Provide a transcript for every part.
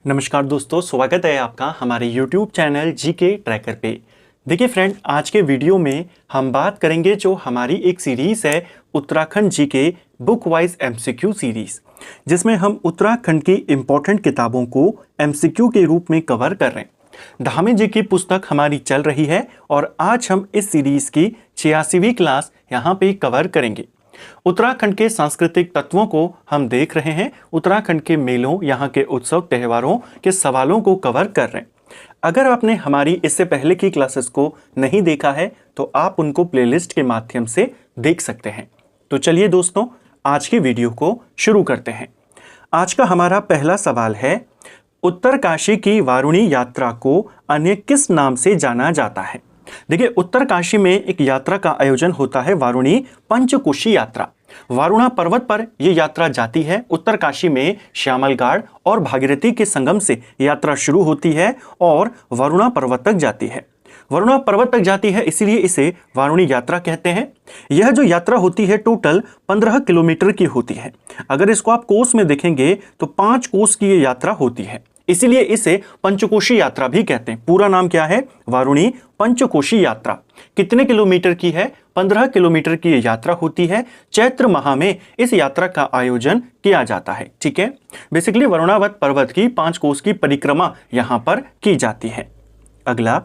नमस्कार दोस्तों, स्वागत है आपका हमारे YouTube चैनल जीके ट्रैकर पे। देखिए फ्रेंड, आज के वीडियो में हम बात करेंगे जो हमारी एक सीरीज़ है Uttarakhand GK book wise MCQ series, जिसमें हम उत्तराखंड की इम्पोर्टेंट किताबों को एमसीक्यू के रूप में कवर कर रहे हैं। धामी जी की पुस्तक हमारी चल रही है और आज हम इस सीरीज़ की 86वीं क्लास यहाँ पे कवर करेंगे। उत्तराखंड के सांस्कृतिक तत्वों को हम देख रहे हैं, उत्तराखंड के मेलों, यहाँ के उत्सव त्योहारों के सवालों को कवर कर रहे हैं। अगर आपने हमारी इससे पहले की क्लासेस को नहीं देखा है तो आप उनको प्लेलिस्ट के माध्यम से देख सकते हैं। तो चलिए दोस्तों, आज की वीडियो को शुरू करते हैं। आज का हमारा पहला सवाल है, उत्तरकाशी की वारुणी यात्रा को अन्य किस नाम से जाना जाता है? देखिए, उत्तरकाशी में एक यात्रा का आयोजन होता है, वारुणी पंचकोशी यात्रा। वारुणा पर्वत पर यह यात्रा जाती है। उत्तरकाशी में श्यामलगाड़ और भागीरथी के संगम से यात्रा शुरू होती है और वरुणा पर्वत तक जाती है। वरुणा पर्वत तक जाती है, इसीलिए इसे वारुणी यात्रा कहते हैं। यह जो यात्रा होती है टोटल 15 किलोमीटर की होती है। अगर इसको आप कोस में देखेंगे तो 5 कोस की ये यात्रा होती है, इसीलिए इसे पंचकोशी यात्रा भी कहते हैं। पूरा नाम क्या है? वारुणी पंचकोशी यात्रा। कितने किलोमीटर की है? 15 किलोमीटर की ये यात्रा होती है। चैत्र माह में इस यात्रा का आयोजन किया जाता है। ठीक है, बेसिकली वरुणावत पर्वत की 5 कोस की परिक्रमा यहां पर की जाती है। अगला,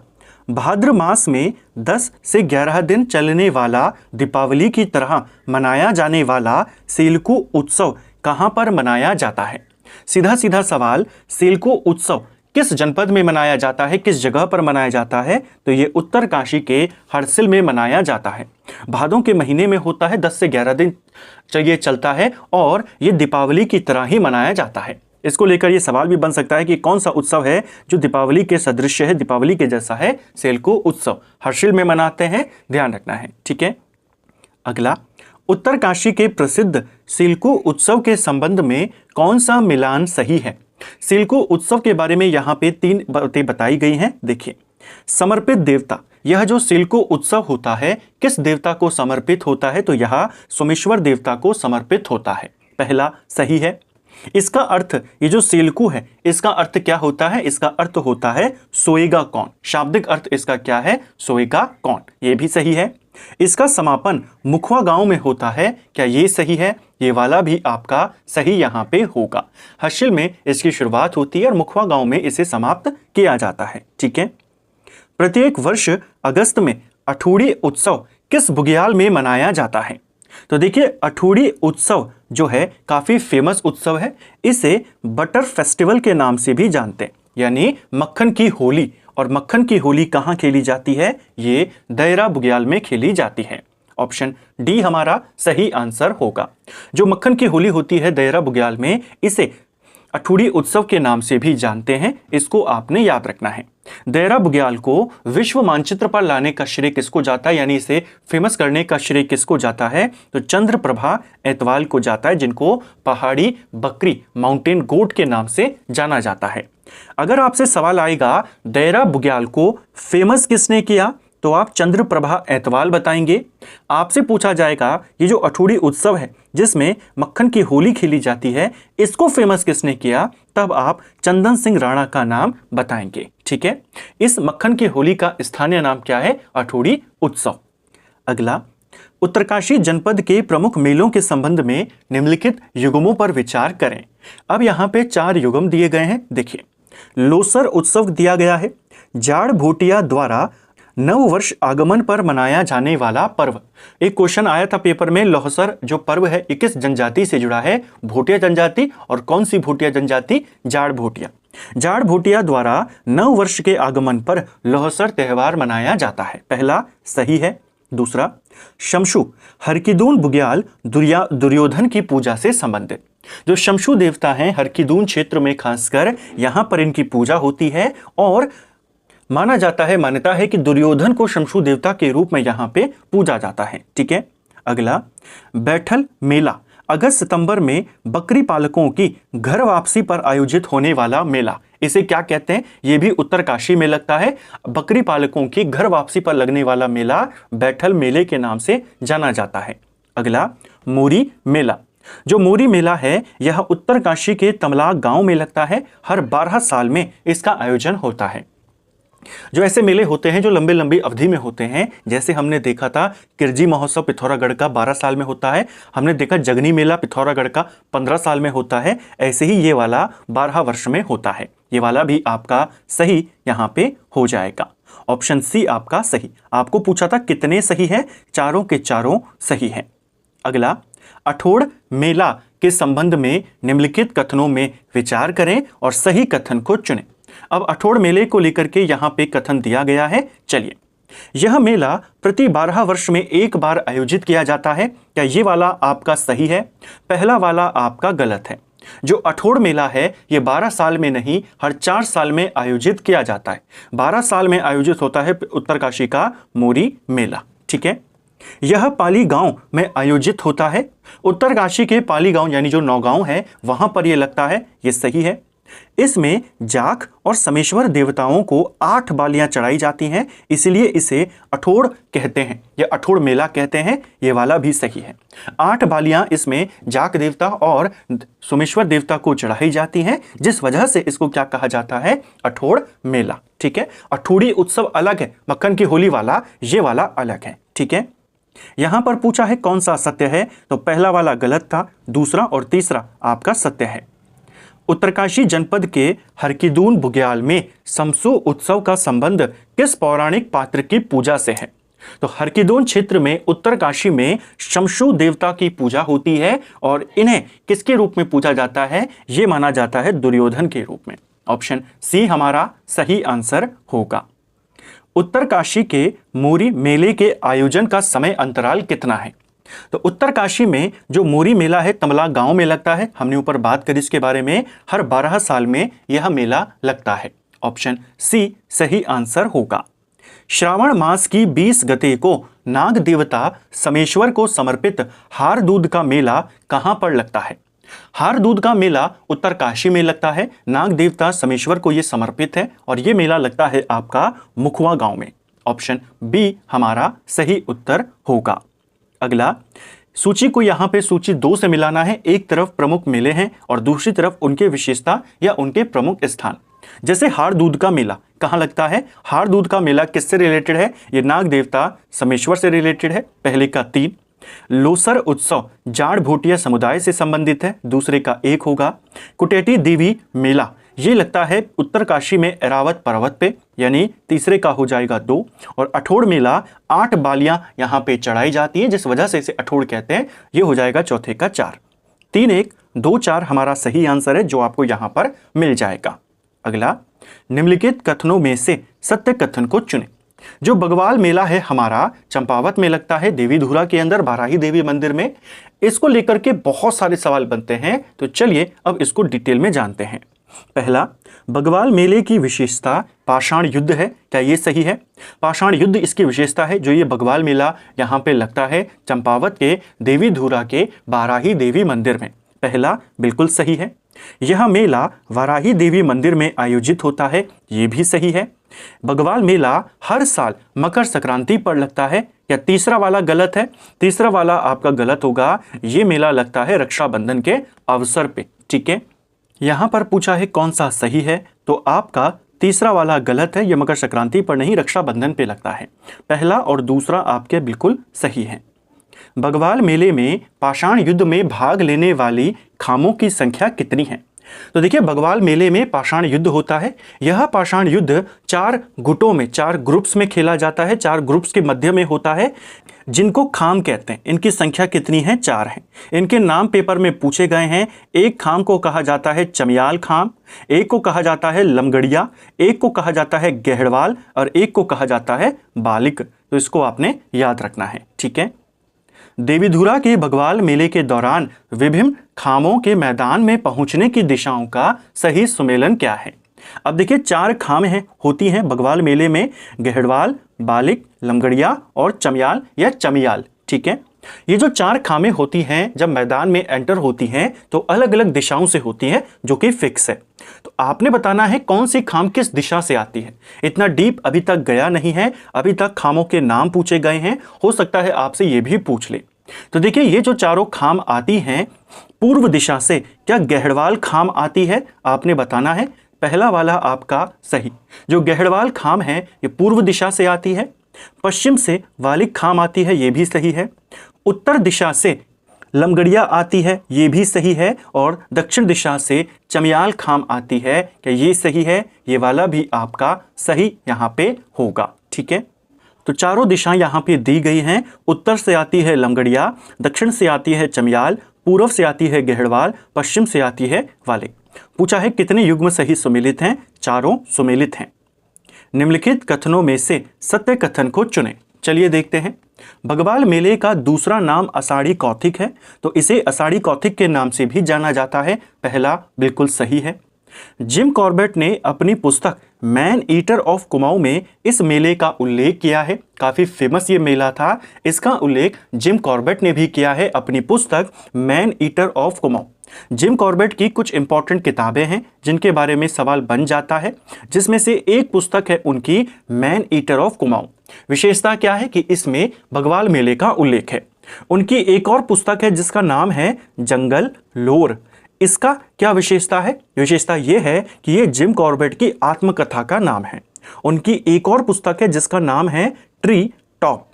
भाद्र मास में 10 से 11 दिन चलने वाला दीपावली की तरह मनाया जाने वाला सेलकू उत्सव कहां पर मनाया जाता है? सीधा सीधा सवाल, सेलकू उत्सव किस जनपद में मनाया जाता है, किस जगह पर मनाया जाता है? तो ये उत्तरकाशी के हरसिल में मनाया जाता है। भादों के महीने में होता है, 10 से 11 दिन ये चलता है और ये दीपावली की तरह ही मनाया जाता है। इसको लेकर ये सवाल भी बन सकता है कि कौन सा उत्सव है जो दीपावली के सदृश है, दीपावली के जैसा है? सेलकू उत्सव हरसिल में मनाते हैं, ध्यान रखना है। ठीक है, अगला, उत्तरकाशी के प्रसिद्ध सेलकू उत्सव के संबंध में कौन सा मिलान सही है? सेलकू उत्सव के बारे में यहाँ पे 3 बातें बताई गई हैं। देखिए, समर्पित देवता, यह जो सेलकू उत्सव होता है किस देवता को समर्पित होता है? तो यह सोमेश्वर देवता को समर्पित होता है। पहला सही है। इसका अर्थ, ये जो सेलकू है इसका अर्थ क्या होता है? इसका अर्थ होता है सोएगा कौन। शाब्दिक अर्थ इसका क्या है? सोएगा कौन। ये भी सही है। इसका समापन मुखवा गांव में होता है, क्या ये सही है? ये वाला भी आपका सही यहाँ पे होगा। हर्षिल में इसकी शुरुआत होती है और मुखवा गांव में इसे समाप्त किया जाता है। ठीक है, प्रत्येक वर्ष अगस्त में अठूड़ी उत्सव किस बुग्याल में मनाया जाता है? तो देखिए, अठूड़ी उत्सव जो है काफी फेमस उत्सव है। इसे बटर फेस्टिवल के नाम से भी जानते हैं, यानी मक्खन की होली। और मक्खन की होली कहाँ खेली जाती है? ये दायरा बुग्याल में खेली जाती है। ऑप्शन डी हमारा सही आंसर होगा। जो मक्खन की होली होती है दायरा बुग्याल में, इसे अठूड़ी उत्सव के नाम से भी जानते हैं। इसको आपने याद रखना है। दायरा बुग्याल को विश्व मानचित्र पर लाने का श्रेय किसको जाता है, यानी इसे फेमस करने का श्रेय किसको जाता है? तो चंद्रप्रभा एतवाल को जाता है, जिनको पहाड़ी बकरी, माउंटेन गोट के नाम से जाना जाता है। अगर आपसे सवाल आएगा दायरा बुग्याल को फेमस किसने किया, तो आप चंद्रप्रभा एतवाल बताएंगे। आपसे पूछा जाएगा ये जो अठूड़ी उत्सव है जिसमें मक्खन की होली खेली जाती है, इसको फेमस किसने किया, तब आप चंदन सिंह राणा का नाम बताएंगे। ठीक है, इस मक्खन की होली का स्थानीय नाम क्या है? अठूड़ी उत्सव। अगला, उत्तरकाशी जनपद के प्रमुख मेलों के संबंध में निम्नलिखित युगमों पर विचार करें। अब यहाँ पे 4 युगम दिए गए हैं। देखिए, लोसर उत्सव दिया गया है, जाड़ भोटिया द्वारा नव वर्ष आगमन पर मनाया जाने वाला पर्व। एक क्वेश्चन आया था पेपर में, लोसर जो पर्व है ये किस जनजाति से जुड़ा है? भोटिया जनजाति। और कौन सी भोटिया जनजाति? जाड़ भोटिया। जाड़ भोटिया द्वारा नव वर्ष के आगमन पर लोसर त्योहार मनाया जाता है। पहला सही है। दूसरा, शमशु हरकीदून बुग्याल दुर्योधन की पूजा से संबंधित। जो शमशु देवता हैं हरकीदून क्षेत्र में खासकर यहां पर इनकी पूजा होती है और माना जाता है, मान्यता है कि दुर्योधन को शमशु देवता के रूप में यहां पे पूजा जाता है। ठीक है, अगला, बैठल मेला अगस्त सितंबर में बकरी पालकों की घर वापसी पर आयोजित होने वाला मेला, इसे क्या कहते हैं? ये भी उत्तरकाशी में लगता है। बकरी पालकों की घर वापसी पर लगने वाला मेला बैठल मेले के नाम से जाना जाता है। अगला, मोरी मेला जो मोरी मेला है यह उत्तरकाशी के तमलाक गांव में लगता है। हर 12 साल में इसका आयोजन होता है। जो ऐसे मेले होते हैं जो लंबी लंबी अवधि में होते हैं, जैसे हमने देखा था किरजी महोत्सव पिथौरागढ़ का 12 साल में होता है, हमने देखा जगनी मेला पिथौरागढ़ का 15 साल में होता है, ऐसे ही ये वाला 12 वर्ष में होता है। ये वाला भी आपका सही यहाँ पे हो जाएगा। ऑप्शन सी आपका सही। आपको पूछा था कितने सही है, चारों के चारों सही है। अगला, अठोड़ मेला के संबंध में निम्नलिखित कथनों में विचार करें और सही कथन को चुनें। अब अठोड़ मेले को लेकर के यहाँ पे कथन दिया गया है। चलिए, यह मेला प्रति 12 वर्ष में एक बार आयोजित किया जाता है। क्या ये वाला आपका सही है? पहला वाला आपका गलत है। जो अठोड़ मेला है ये 12 साल में नहीं, हर 4 साल में आयोजित किया जाता है। 12 साल में आयोजित होता है उत्तरकाशी का मोरी मेला। ठीक है, यह पाली गांव में आयोजित होता है। उत्तरकाशी के पाली गांव यानी जो नौगांव है वहां पर यह लगता है, ये सही है। इसमें जाख और समेश्वर देवताओं को 8 बालियां चढ़ाई जाती हैं, इसलिए इसे अठोड़ कहते हैं या अठोड़ मेला कहते हैं। ये वाला भी सही है। 8 बालियां इसमें जाख देवता और सोमेश्वर देवता को चढ़ाई जाती हैं, जिस वजह से इसको क्या कहा जाता है? अठोड़ मेला। ठीक है, अठोड़ी उत्सव अलग है, मक्खन की होली वाला ये वाला अलग है। ठीक है, यहां पर पूछा है कौन सा सत्य है, तो पहला वाला गलत था, दूसरा और तीसरा आपका सत्य है। उत्तरकाशी जनपद के हरकीदून बुग्याल में समसू उत्सव का संबंध किस पौराणिक पात्र की पूजा से है? तो हरकीदून क्षेत्र में उत्तरकाशी में शमशू देवता की पूजा होती है और इन्हें किसके रूप में पूजा जाता है? ये माना जाता है दुर्योधन के रूप में। ऑप्शन सी हमारा सही आंसर होगा। उत्तरकाशी के मोरी मेले के आयोजन का समय अंतराल कितना है? तो उत्तरकाशी में जो मोरी मेला है तमलाक गांव में लगता है। हमने ऊपर बात करी इसके बारे में। हर 12 साल में यह मेला लगता है। ऑप्शन सी सही आंसर होगा। श्रावण मास की 20 गते को नाग देवता समेश्वर को समर्पित हार दूध का मेला कहां पर लगता है? हार दूध का मेला उत्तरकाशी में लगता है। नाग देवता समेश्वर को यह समर्पित है और यह मेला लगता है आपका मुखवा गांव में। ऑप्शन बी हमारा सही उत्तर होगा। अगला, सूची को यहां पे सूची 2 से मिलाना है। एक तरफ प्रमुख मेले हैं और दूसरी तरफ उनके विशेषता या उनके प्रमुख स्थान। जैसे हार दूध का मेला कहां लगता है? हार दूध का मेला किससे रिलेटेड है? ये नाग देवता समेश्वर से रिलेटेड है, पहले का 3। लोसर उत्सव जाड़ भोटिया समुदाय से संबंधित है, दूसरे का 1 होगा। कुटेटी देवी मेला ये लगता है उत्तरकाशी में एरावत पर्वत पे, यानी तीसरे का हो जाएगा 2। और अठोड़ मेला 8 बालियां यहां पे चढ़ाई जाती हैं, जिस वजह से इसे अठोड़ कहते हैं। ये हो जाएगा चौथे का 4। 3 1 2 4 हमारा सही आंसर है, जो आपको यहां पर मिल जाएगा। अगला, निम्नलिखित कथनों में से सत्य कथन को चुनें। जो बगवाल मेला है हमारा चंपावत में लगता है, देवी धुरा के अंदर बाराही देवी मंदिर में। इसको लेकर के बहुत सारे सवाल बनते हैं, तो चलिए अब इसको डिटेल में जानते हैं। पहला, बगवाल मेले की विशेषता पाषाण युद्ध है। क्या ये सही है? पाषाण युद्ध इसकी विशेषता है, जो ये बगवाल मेला यहाँ पे लगता है चंपावत के देवी धुरा के बाराही देवी मंदिर में। पहला बिल्कुल सही है। यह मेला वाराही देवी मंदिर में आयोजित होता है, ये भी सही है। बगवाल मेला हर साल मकर संक्रांति पर लगता है। क्या तीसरा वाला गलत है? तीसरा वाला आपका गलत होगा। ये मेला लगता है रक्षाबंधन के अवसर पे। ठीक है, यहां पर पूछा है कौन सा सही है, तो आपका तीसरा वाला गलत है। यह मकर संक्रांति पर नहीं, रक्षाबंधन पे लगता है। पहला और दूसरा आपके बिल्कुल सही है। बगवाल मेले में पाषाण युद्ध में भाग लेने वाली खामों की संख्या कितनी है? तो देखिए, बगवाल मेले में पाषाण युद्ध होता है। यह पाषाण युद्ध 4 गुटों में, 4 ग्रुप्स में खेला जाता है। 4 ग्रुप्स के मध्य में होता है, जिनको खाम कहते हैं। इनकी संख्या कितनी है? 4 है। इनके नाम पेपर में पूछे गए हैं। एक खाम को कहा जाता है चमियाल खाम, एक को कहा जाता है लमगड़िया, एक को कहा जाता है गहड़वाल और एक को कहा जाता है बालिक। तो इसको आपने याद रखना है। ठीक है, देवीधुरा के बगवाल मेले के दौरान विभिन्न खामों के मैदान में पहुंचने की दिशाओं का सही सुमेलन क्या है? अब देखिए, 4 खामें होती हैं बगवाल मेले में, गहड़वाल, बालिक, लमगड़िया और चमियाल या चमियाल। ठीक है, ये जो 4 खामें होती हैं जब मैदान में एंटर होती हैं तो अलग अलग दिशाओं से होती हैं, जो कि फिक्स है। तो आपने बताना है कौन सी खाम किस दिशा से आती है। इतना डीप अभी तक गया नहीं है, अभी तक खामों के नाम पूछे गए हैं। हो सकता है आपसे ये भी पूछ ले। तो देखिए ये जो चारों खाम आती हैं पूर्व दिशा से, क्या गहड़वाल खाम आती है? आपने बताना है। पहला वाला आपका सही। जो गहड़वाल खाम है ये पूर्व दिशा से आती है। पश्चिम से वालिक खाम आती है, ये भी सही है। उत्तर दिशा से लमगड़िया आती है, ये भी सही है। और दक्षिण दिशा से चमियाल खाम आती है, क्या ये सही है? ये वाला भी आपका सही यहाँ पे होगा। ठीक है, तो चारों दिशाएं यहाँ पे दी गई हैं। उत्तर से आती है लमगड़िया, दक्षिण से आती है चमियाल, पूर्व से आती है गहड़वाल, पश्चिम से आती है वालिक। पूछा है कितने युग्म सही सुमेलित हैं? चारों सुमेलित हैं। निम्नलिखित कथनों में से सत्य कथन को चुनें। चलिए देखते हैं। बगवाल मेले का दूसरा नाम आषाढ़ी कौथिक है, तो इसे आषाढ़ी कौथिक के नाम से भी जाना जाता है। पहला बिल्कुल सही है। जिम कॉर्बेट ने अपनी पुस्तक मैन ईटर ऑफ कुमाऊं में इस मेले का उल्लेख किया है। काफ़ी फेमस ये मेला था। इसका उल्लेख जिम कॉर्बेट ने भी किया है अपनी पुस्तक man eater of Kumaon. Jim Corbett की कुछ इंपॉर्टेंट किताबें हैं जिनके बारे में सवाल बन जाता है, जिसमें से एक पुस्तक है उनकी मैन ईटर ऑफ कुमाऊं। विशेषता क्या है कि इसमें बगवाल मेले का उल्लेख है। उनकी एक और पुस्तक है जिसका नाम है जंगल लोर। इसका क्या विशेषता है? विशेषता यह है कि यह जिम कॉर्बेट की आत्मकथा का नाम है। उनकी एक और पुस्तक है जिसका नाम है ट्री टॉप।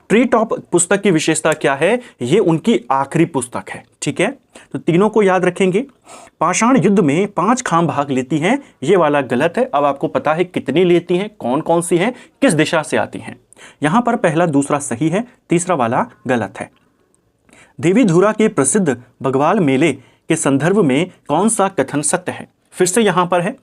ट्री टॉप पुस्तक की विशेषता क्या है? ये उनकी आखिरी पुस्तक है। ठीक है, तो तीनों को याद रखेंगे। पाषाण युद्ध में 5 खाम भाग लेती हैं, ये वाला गलत है। अब आपको पता है कितनी लेती हैं, कौन कौन सी हैं, किस दिशा से आती हैं। यहां पर पहला दूसरा सही है, तीसरा वाला गलत है। देवी धुरा के प्रसिद्ध बगवाल मेले के संदर्भ में कौन सा कथन सत्य है? फिर से यहां पर है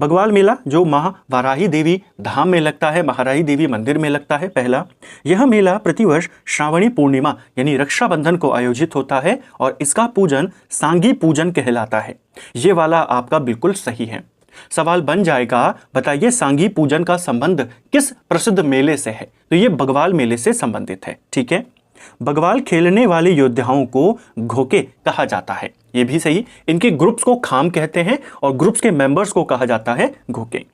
बगवाल मेला जो महावाराही देवी धाम में लगता है, महाराही देवी मंदिर में लगता है। पहला, यह मेला प्रतिवर्ष श्रावणी पूर्णिमा यानी रक्षाबंधन को आयोजित होता है और इसका पूजन सांगी पूजन कहलाता है। ये वाला आपका बिल्कुल सही है। सवाल बन जाएगा, बताइए सांगी पूजन का संबंध किस प्रसिद्ध मेले से है? तो ये बगवाल मेले से संबंधित है। ठीक है, बगवाल खेलने वाले योद्धाओं को घोके कहा जाता है, ये भी सही। इनके ग्रुप्स को खाम कहते हैं और ग्रुप्स के मेंबर्स को कहा जाता है घोके।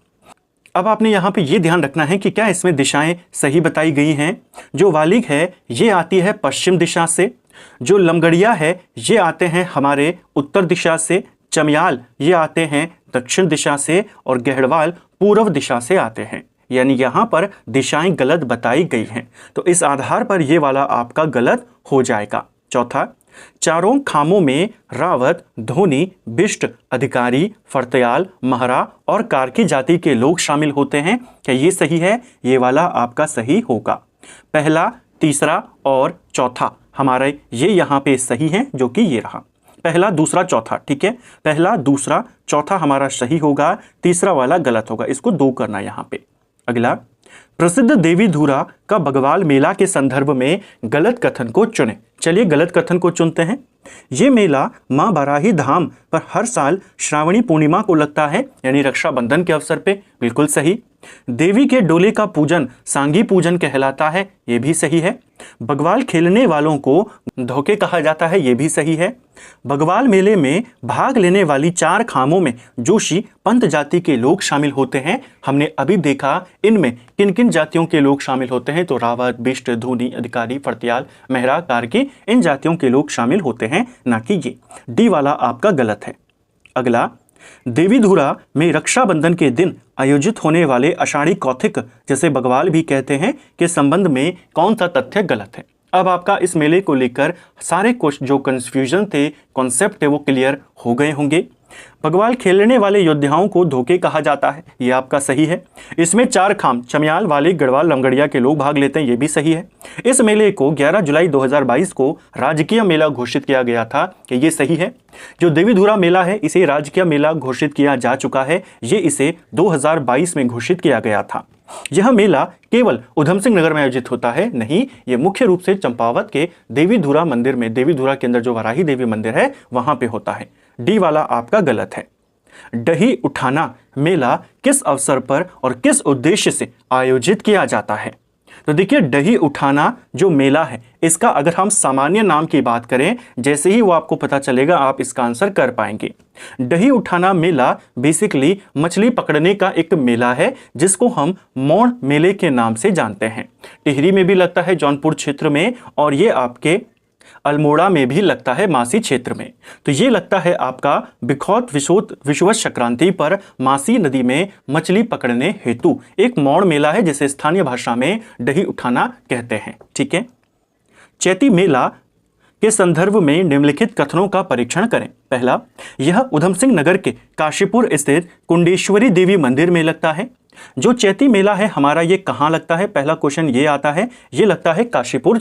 अब आपने यहाँ पे ये ध्यान रखना है कि क्या इसमें दिशाएं सही बताई गई हैं। जो वालिक है ये आती है पश्चिम दिशा से, जो लमगड़िया है ये आते हैं हमारे उत्तर दिशा से, चमियाल ये आते हैं दक्षिण दिशा से और गहड़वाल पूर्व दिशा से आते हैं। यानी यहाँ पर दिशाएं गलत बताई गई हैं, तो इस आधार पर ये वाला आपका गलत हो जाएगा। चौथा, चारों खामों में रावत, धोनी, बिष्ट, अधिकारी, फर्तयाल, महरा और कार्की जाति के लोग शामिल होते हैं। क्या ये सही है? ये वाला आपका सही होगा। पहला, तीसरा और चौथा हमारा ये यहाँ पे सही है, जो कि ये रहा पहला, दूसरा, चौथा। ठीक है, पहला, दूसरा, चौथा हमारा सही होगा, तीसरा वाला गलत होगा। इसको 2 करना यहाँ पे। अगला, प्रसिद्ध देवी धुरा का बगवाल मेला के संदर्भ में गलत कथन को चुनें। चलिए गलत कथन को चुनते हैं। ये मेला मां बाराही धाम पर हर साल श्रावणी पूर्णिमा को लगता है, यानी रक्षाबंधन के अवसर पे। बिल्कुल सही। देवी के डोले का पूजन सांगी पूजन कहलाता है, ये भी सही है। बगवाल खेलने वालों को धोखे कहा जाता है, ये भी सही है। बगवाल मेले में भाग लेने वाली 4 खामों में जोशी पंत जाति के लोग शामिल होते हैं। हमने अभी देखा इनमें किन किन जातियों के लोग शामिल होते हैं, तो रावत, बिष्ट, धूनी, अधिकारी, फर्तयाल, मेहरा, कार्की, इन जातियों के लोग शामिल होते हैं, ना कि ये। डी वाला आपका गलत है। अगला, देवी धुरा में रक्षाबंधन के दिन आयोजित होने वाले आषाढ़ी कौथिक, जैसे बगवाल भी कहते हैं, के संबंध में कौन सा तथ्य गलत है? अब आपका इस मेले को लेकर सारे कुछ जो कंफ्यूजन थे, कॉन्सेप्ट थे, वो क्लियर हो गए होंगे। बगवाल खेलने वाले योद्धाओं को धोखे कहा जाता है, ये आपका सही है। इसमें 4 खाम चमियाल, वालिक, गढ़वाल, लमगड़िया के लोग भाग लेते हैं, ये भी सही है। इस मेले को 11 जुलाई 2022 को राजकीय मेला घोषित किया गया था, कि ये सही है। जो देवी धुरा मेला है इसे राजकीय मेला घोषित किया जा चुका है, ये इसे 2022 में घोषित किया गया था। यह मेला केवल उधम सिंह नगर में आयोजित होता है, नहीं, ये मुख्य रूप से चंपावत के देवी धुरा मंदिर में, देवी धुरा के अंदर जो वाराही देवी मंदिर है वहां पे होता है। डी वाला आपका गलत है। डही उठाना मेला किस अवसर पर और किस उद्देश्य से आयोजित किया जाता है? तो देखिए, डही उठाना जो मेला है इसका अगर हम सामान्य नाम की बात करें, जैसे ही वो आपको पता चलेगा आप इसका आंसर कर पाएंगे। डही उठाना मेला बेसिकली मछली पकड़ने का एक मेला है, जिसको हम मौड़ मेले के नाम से जानते हैं। टिहरी में भी लगता है, जौनपुर क्षेत्र में, और ये आपके अल्मोड़ा में भी लगता है मासी क्षेत्र में। तो ये लगता है आपका बिखौत विषुवत संक्रांति पर मासी नदी में मछली पकड़ने हेतु एक मौड़ मेला है, जिसे स्थानीय भाषा में दही उठाना कहते हैं। ठीक है। चैती मेला के संदर्भ में निम्नलिखित कथनों का परीक्षण करें। पहला, यह उधम सिंह नगर के काशीपुर स्थित कुंडेश्वरी देवी मंदिर में लगता है। जो चैती मेला है हमारा, ये कहाँ लगता है? पहला क्वेश्चन ये आता है, ये लगता है काशीपुर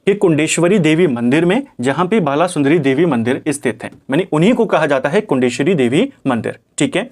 के कुंडेश्वरी देवी मंदिर में, जहां पे बाला सुंदरी देवी मंदिर स्थित है। यानी उन्हीं को कहा जाता है कुंडेश्वरी देवी मंदिर। ठीक है।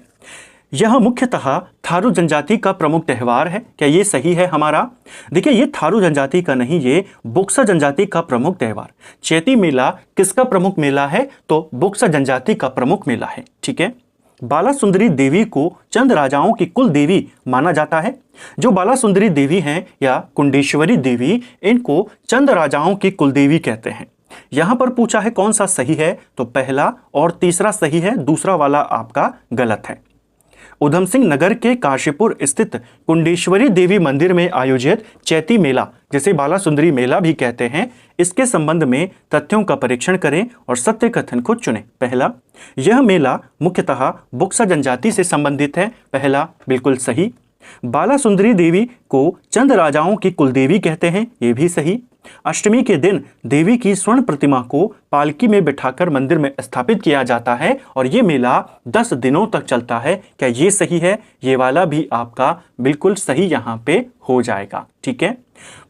यह मुख्यतः थारू जनजाति का प्रमुख त्यौहार है। क्या ये सही है हमारा? देखिए, ये थारू जनजाति का नहीं, ये बुक्सा जनजाति का प्रमुख त्यौहार। चैती मेला किसका प्रमुख मेला है? तो बुक्सा जनजाति का प्रमुख मेला है। ठीक है। बाला सुंदरी देवी को चंद राजाओं की कुल देवी माना जाता है। जो बाला सुंदरी देवी हैं या कुंडेश्वरी देवी, इनको चंद राजाओं की कुल देवी कहते हैं। यहां पर पूछा है कौन सा सही है, तो पहला और तीसरा सही है, दूसरा वाला आपका गलत है। उधम सिंह नगर के काशीपुर स्थित कुंडेश्वरी देवी मंदिर में आयोजित चैती मेला, जिसे बाला सुंदरी मेला भी कहते हैं, इसके संबंध में तथ्यों का परीक्षण करें और सत्य कथन को चुनें। पहला, यह मेला मुख्यतः बुक्सा जनजाति से संबंधित है। पहला बिल्कुल सही। बाला सुंदरी देवी को चंद राजाओं की कुलदेवी कहते हैं, ये भी सही। अष्टमी के दिन देवी की स्वर्ण प्रतिमा को पालकी में बिठाकर मंदिर में स्थापित किया जाता है और ये मेला 10 दिनों तक चलता है। क्या ये सही है? ये वाला भी आपका बिल्कुल सही यहाँ पे हो जाएगा। ठीक है।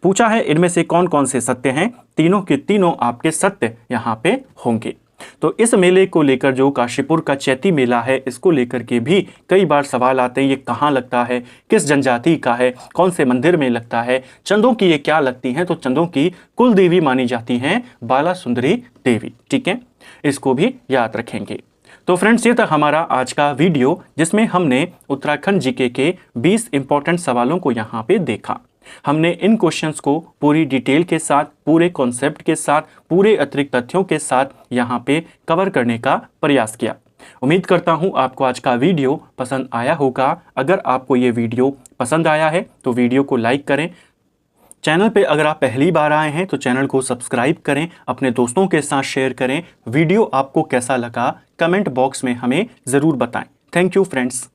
पूछा है इनमें से कौन कौन से सत्य हैं? तीनों के तीनों आपके सत्य यहाँ पे होंगे। तो इस मेले को लेकर, जो काशीपुर का चैती मेला है, इसको लेकर के भी कई बार सवाल आते हैं। ये कहाँ लगता है, किस जनजाति का है, कौन से मंदिर में लगता है, चंदों की ये क्या लगती हैं? तो चंदों की कुल देवी मानी जाती हैं बाला सुंदरी देवी। ठीक है, इसको भी याद रखेंगे। तो फ्रेंड्स, ये था हमारा आज का वीडियो, जिसमें हमने उत्तराखंड जीके के 20 इंपॉर्टेंट सवालों को यहाँ पे देखा। हमने इन क्वेश्चंस को पूरी डिटेल के साथ, पूरे कॉन्सेप्ट के साथ, पूरे अतिरिक्त तथ्यों के साथ यहाँ पे कवर करने का प्रयास किया। उम्मीद करता हूँ आपको आज का वीडियो पसंद आया होगा। अगर आपको ये वीडियो पसंद आया है तो वीडियो को लाइक करें। चैनल पे अगर आप पहली बार आए हैं तो चैनल को सब्सक्राइब करें, अपने दोस्तों के साथ शेयर करें। वीडियो आपको कैसा लगा कमेंट बॉक्स में हमें ज़रूर बताएं। Thank you friends.